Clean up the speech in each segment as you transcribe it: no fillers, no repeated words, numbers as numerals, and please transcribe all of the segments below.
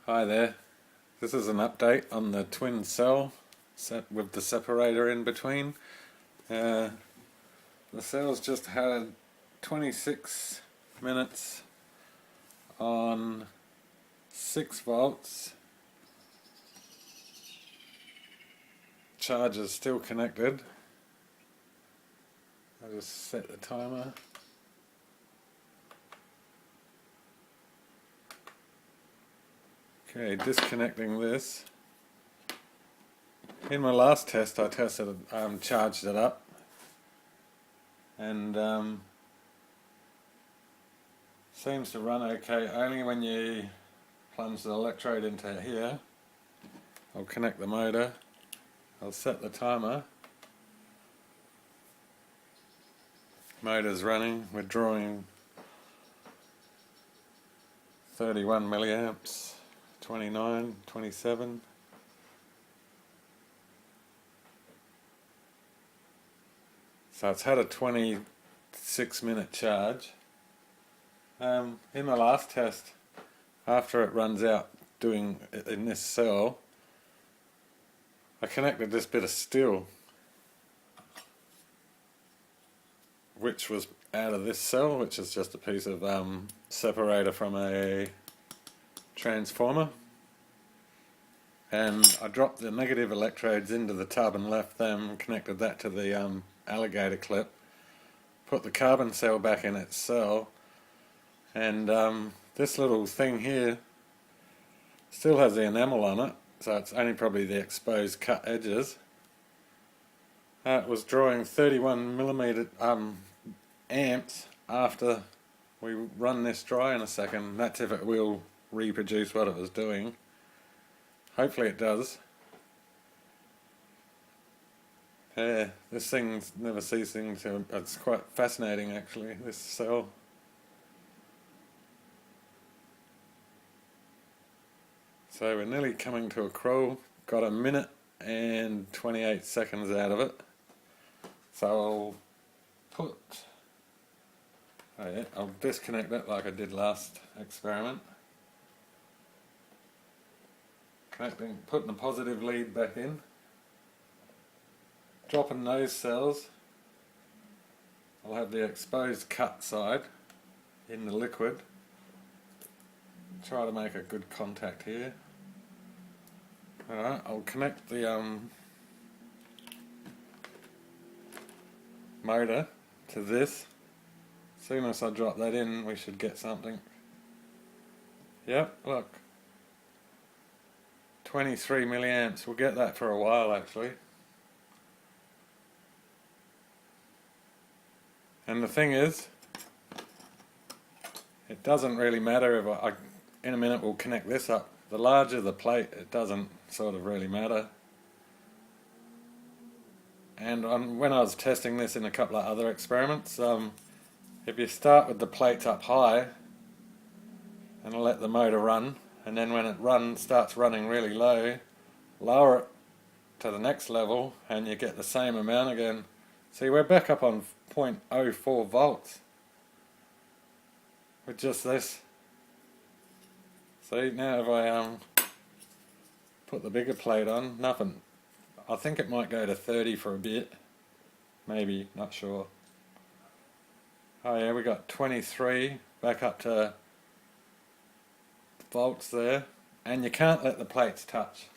Hi there, this is an update on the twin cell set with the separator in between. The cell's just had 26 minutes on 6 volts. Charge is still connected. I'll just set the timer. Okay, disconnecting this. In my last test I charged it up, and seems to run okay only when you plunge the electrode into here. I'll connect the motor, I'll set the timer. Motor's running, we're drawing 31 milliamps, 29, 27. So it's had a 26-minute charge. In the last test, after it runs out doing it in this cell, I connected this bit of steel, which was out of this cell, which is just a piece of separator from a transformer, and I dropped the negative electrodes into the tub and left them and connected that to the alligator clip, put the carbon cell back in its cell, and this little thing here still has the enamel on it, so it's only probably the exposed cut edges. It was drawing 31 millimeter amps after we run this dry in a second. That's if it will reproduce what it was doing. Hopefully it does. Yeah, this thing's never ceasing to, it's quite fascinating actually, this cell. So we're nearly coming to a crawl, got a minute and 28 seconds out of it. So I'll disconnect it like I did last experiment. Connecting, putting the positive lead back in, dropping those cells. I'll have the exposed cut side in the liquid. Try to make a good contact here. Alright, I'll connect the motor to this. As soon as I drop that in, we should get something. Yep, look. 23 milliamps, we'll get that for a while actually. And the thing is, it doesn't really matter if in a minute we'll connect this up. The larger the plate, it doesn't sort of really matter. And when I was testing this in a couple of other experiments, if you start with the plates up high and let the motor run, and then when it starts running really low, lower it to the next level and you get the same amount again. See, we're back up on 0.04 volts with just this. See, now if I put the bigger plate on, nothing. I think it might go to 30 for a bit, maybe, not sure. Oh yeah, we got 23, back up to volts there, and you can't let the plates touch.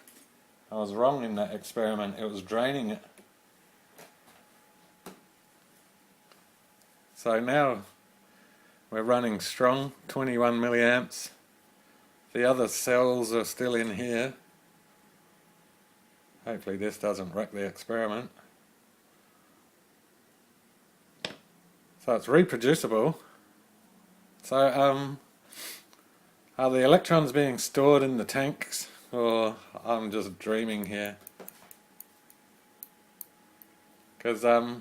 I was wrong in that experiment, it was draining it. So now we're running strong, 21 milliamps. The other cells are still in here. Hopefully this doesn't wreck the experiment. So it's reproducible. So are the electrons being stored in the tanks, or I'm just dreaming here? Because the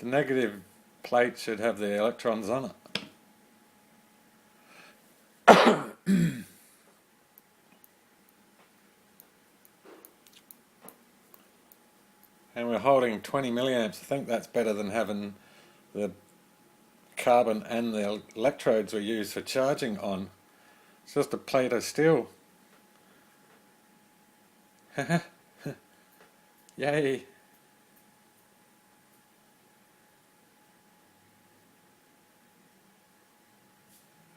negative plate should have the electrons on it. And we're holding 20 milliamps. I think that's better than having the carbon and the electrodes we use for charging on. It's just a plate of steel. Yay!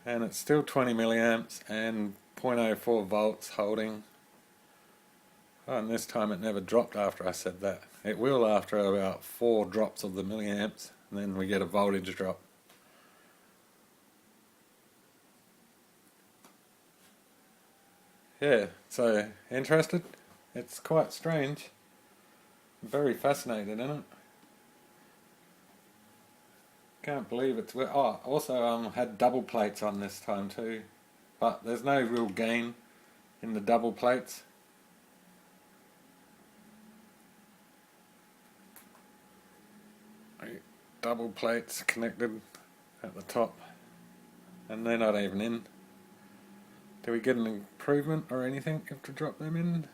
And it's still 20 milliamps and 0.04 volts holding. Oh, and this time it never dropped after I said that. It will after about 4 drops of the milliamps, and then we get a voltage drop. Yeah, so interested? It's quite strange. Very fascinated, isn't it? Can't believe it's... Oh, also had double plates on this time too. But there's no real gain in the double plates. Double plates connected at the top. And they're not even in. Do we get an improvement or anything if to drop them in?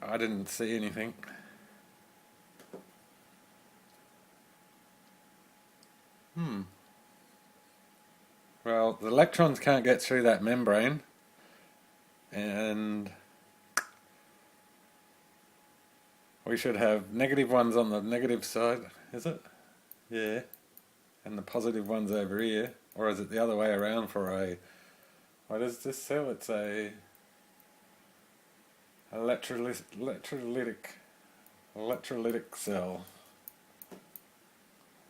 I didn't see anything. Well, the electrons can't get through that membrane, and we should have negative ones on the negative side, is it? Yeah. And the positive ones over here, or is it the other way around for a... What is this cell? It's a electrolytic cell.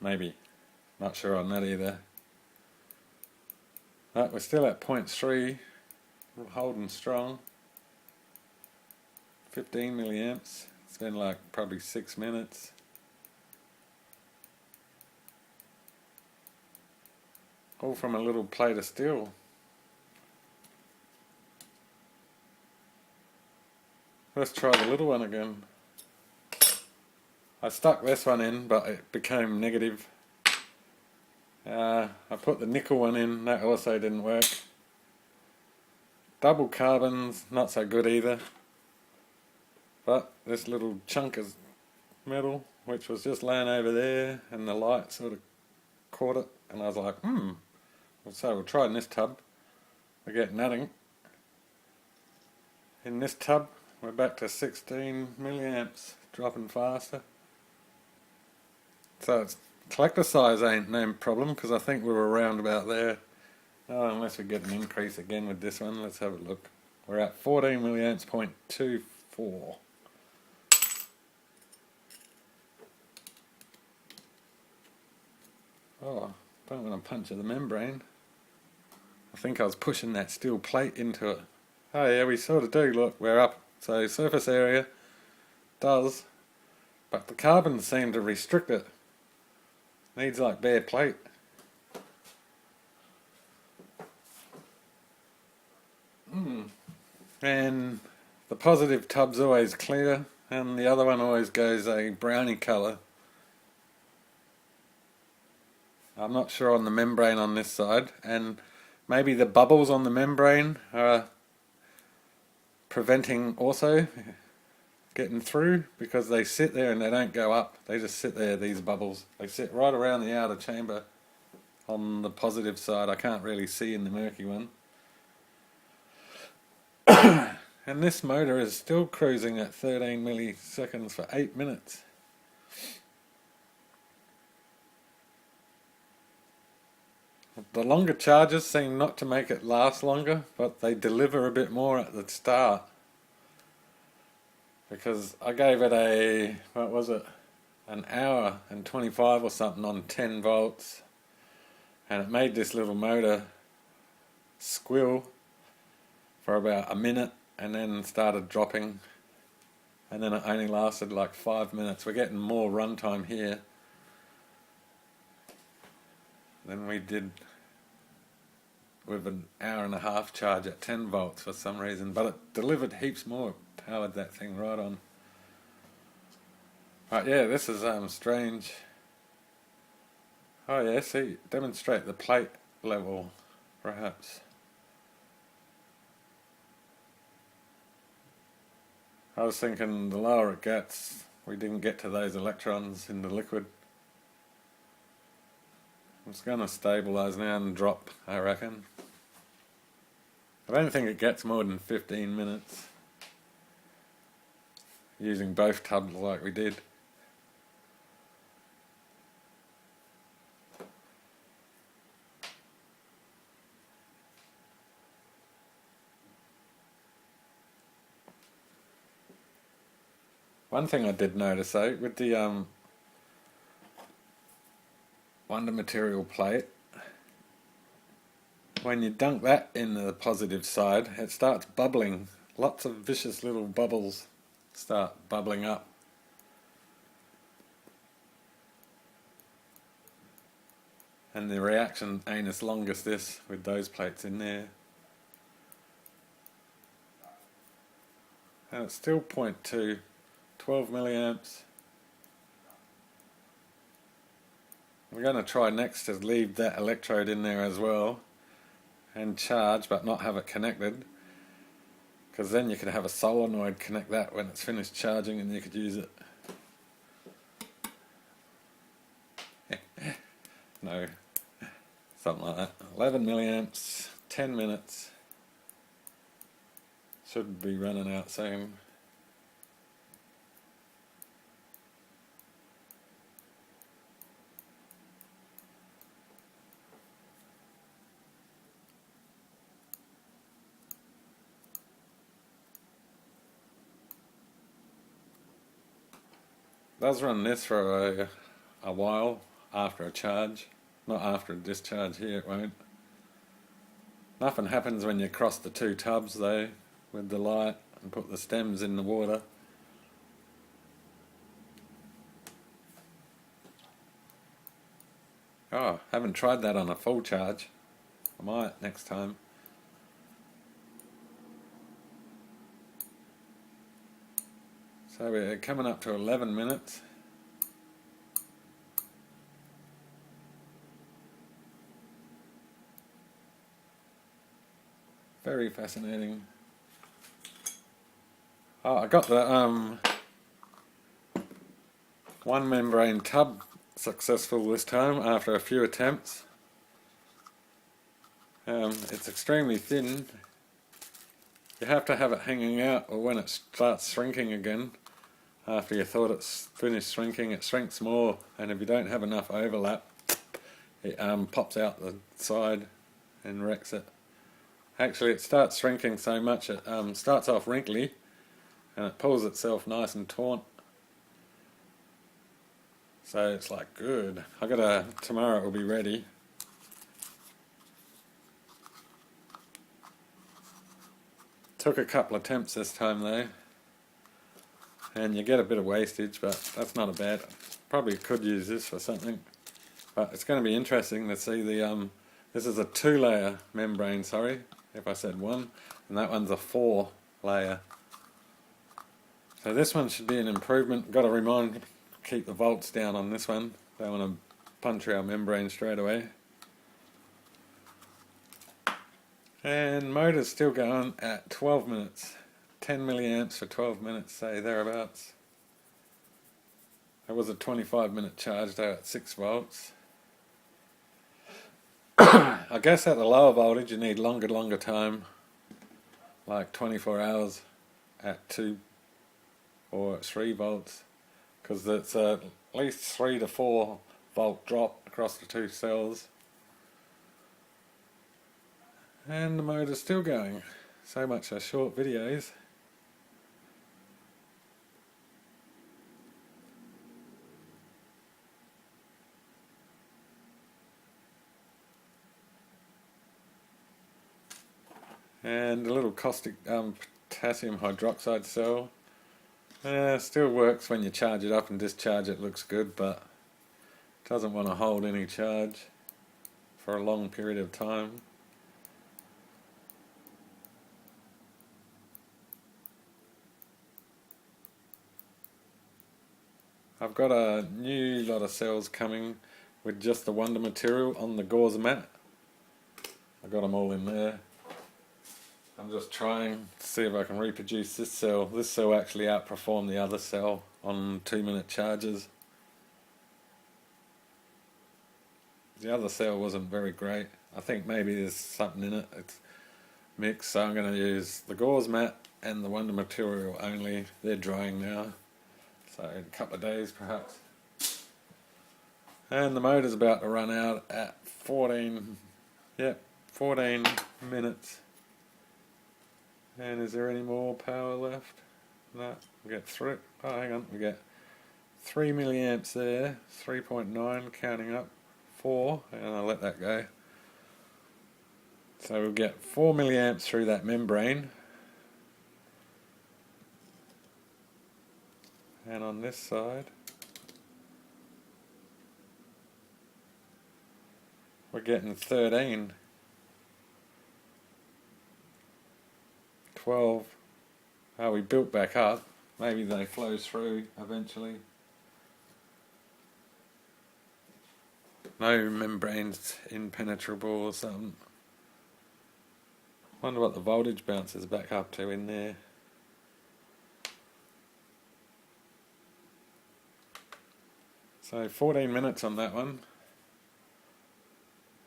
Maybe. Not sure on that either. But we're still at 0.3, holding strong. 15 milliamps. It's been like probably 6 minutes. All from a little plate of steel. Let's try the little one again. I stuck this one in, but it became negative. I put the nickel one in, that also didn't work. Double carbons, not so good either. But this little chunk of metal, which was just laying over there, and the light sort of caught it, and I was like, So we'll try in this tub. We get nothing. In this tub, we're back to 16 milliamps, dropping faster. So it's collector size ain't no problem, because I think we were around about there. Oh, unless we get an increase again with this one. Let's have a look. We're at 14 milliamps, 0.24. Oh, don't want to puncture the membrane. I think I was pushing that steel plate into it. Oh yeah, we sort of do, look, we're up. So surface area does, but the carbons seem to restrict it. Needs like bare plate. And the positive tub's always clear, and the other one always goes a browny colour. I'm not sure on the membrane on this side, and maybe the bubbles on the membrane are preventing also getting through, because they sit there and they don't go up. They just sit there, these bubbles. They sit right around the outer chamber on the positive side. I can't really see in the murky one. And this motor is still cruising at 13 milliseconds for 8 minutes. The longer charges seem not to make it last longer, but they deliver a bit more at the start. Because I gave it a, what was it, an hour and 25 or something on 10 volts. And it made this little motor squeal for about a minute, and then started dropping, and then it only lasted like 5 minutes. We're getting more runtime here than we did with an hour and a half charge at 10 volts for some reason, but it delivered heaps more. It powered that thing right on. Right, yeah, this is strange. Oh yeah, see, demonstrate the plate level perhaps. I was thinking the lower it gets, we didn't get to those electrons in the liquid. It's going to stabilise now and drop, I reckon. I don't think it gets more than 15 minutes using both tubs like we did. One thing I did notice though, with the wonder material plate, when you dunk that in the positive side, it starts bubbling. Lots of vicious little bubbles start bubbling up. And the reaction ain't as long as this with those plates in there. And it's still 0.2, 12 milliamps. We're going to try next to leave that electrode in there as well and charge but not have it connected, because then you could have a solenoid connect that when it's finished charging and you could use it. No, something like that. 11 milliamps, 10 minutes. Should be running out soon. Does run this for a while after a charge, not after a discharge. Here it won't. Nothing happens when you cross the two tubs though with the light and put the stems in the water. Oh, haven't tried that on a full charge. I might next time. So we're coming up to 11 minutes. Very fascinating. Oh, I got the one membrane tub successful this time after a few attempts. It's extremely thin. You have to have it hanging out, or when it starts shrinking again, after you thought it's finished shrinking, it shrinks more, and if you don't have enough overlap, it pops out the side and wrecks it. Actually, it starts shrinking so much it starts off wrinkly, and it pulls itself nice and taut. So it's like good. Tomorrow it will be ready. Took a couple attempts this time though, and you get a bit of wastage, but that's not a bad. Probably could use this for something, but it's going to be interesting to see the this is a 2-layer membrane, sorry if I said one, and that one's a 4-layer. So this one should be an improvement. Got to keep the volts down on this one. Don't want to puncture our membrane straight away. And motor's still going at 12 minutes. 10 milliamps for 12 minutes, say thereabouts. That was a 25-minute charge though at 6 volts. I guess at the lower voltage you need longer time, like 24 hours at 2 or 3 volts, because it's at least 3 to 4 volt drop across the two cells. And the motor's still going. So much for short videos. And a little caustic potassium hydroxide cell. Still works when you charge it up and discharge it, looks good, but doesn't want to hold any charge for a long period of time. I've got a new lot of cells coming with just the wonder material on the gauze mat. I got them all in there. I'm just trying to see if I can reproduce this cell. This cell actually outperformed the other cell on 2-minute charges. the other cell wasn't very great. I think maybe there's something in it. It's mixed, so I'm going to use the gauze mat and the Wonder material only. They're drying now, so in a couple of days perhaps. And the motor's about to run out at 14 minutes. And is there any more power left? No, we get through. Oh, hang on, we get 3 milliamps there, 3.9 counting up, 4, and I'll let that go. So we'll get 4 milliamps through that membrane. And on this side, we're getting 13. 12. Oh, we built back up. Maybe they flow through eventually. No membrane's impenetrable or something. Wonder what the voltage bounces back up to in there. So 14 minutes on that one.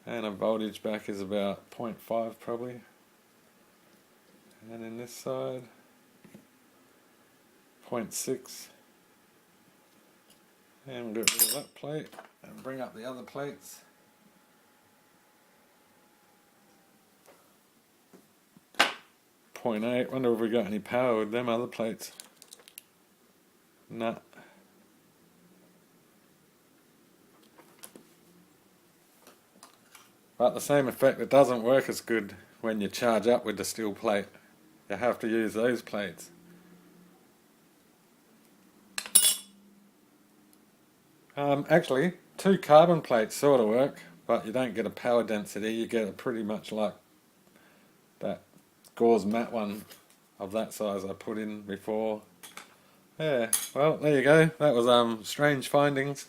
And a voltage back is about 0.5 probably. And in this side, 0.6. And we'll get rid of that plate and bring up the other plates. .8. Wonder if we got any power with them other plates. Nah. But the same effect, it doesn't work as good when you charge up with the steel plate. You have to use those plates. Actually, 2 carbon plates sort of work, but you don't get a power density. You get a pretty much like that gauze mat one of that size I put in before. Yeah, well, there you go. That was strange findings.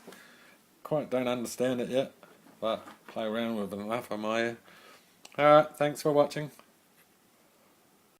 Quite don't understand it yet, but play around with it enough, am I? Alright, thanks for watching.